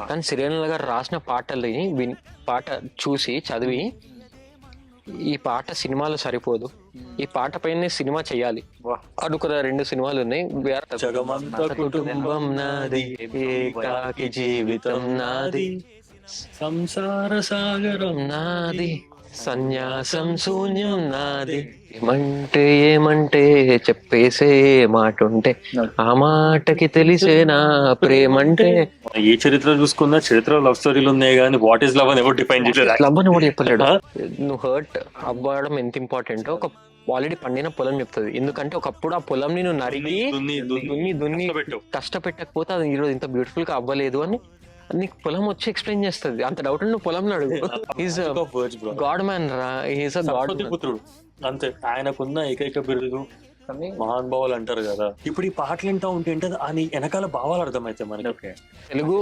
కానీ సిరివెన్నెల గారు రాసిన పాటల్ని పాట చూసి చదివి ఈ పాట సినిమాలో సరిపోదు, ఈ పాట పైన సినిమా చెయ్యాలి అనుకున్న 2 సినిమాలు ఉన్నాయి. జగమంత కుటుంబం నాది, ఏకాకి జీవితం నాది, సంసార సాగరం నాది, సన్యాసం శూన్యం నాది, ఏమంటే చెప్పేసే మాట ఉంటే ఆ మాటకి తెలిసేనా ప్రేమంటే. ఏ చరిత్ర చూసుకున్నా చరిత్ర లవ్ స్టోరీలు ఉన్నాయి కానీ వాట్ ఈస్ లవ్ అని ఎవరు డిఫైన్ చేయలేదు. లవ్ అని కూడా చెప్పలేడు. నువ్వు హర్ట్ అవ్వడం ఎంత ఇంపార్టెంట్ ఒక ఆల్రెడీ పండిన పొలం చెప్తుంది. ఎందుకంటే ఒకప్పుడు ఆ పొలం నువ్వు నరిగి దున్ని కష్టపెట్టకపోతే అది ఈరోజు ఇంత బ్యూటిఫుల్ గా అవ్వలేదు అని నీకు పొలం వచ్చి ఎక్స్ప్లెయిన్ చేస్తుంది. అంత డౌట్ నువ్వు పొలం అడుగు. ఈజ్ గాడ్ మ్యాన్ రా, ఈజ్ అ గాడ్ పుత్రుడు అంతే. ఆయనకున్న ఏకైక బిరుదు మహానుభావులు అంటారు కదా. ఇప్పుడు ఈ పాటలు వింటా ఉంటే అని వెనకాల భావాలు అర్థమైతాయి మనకి. తెలుగు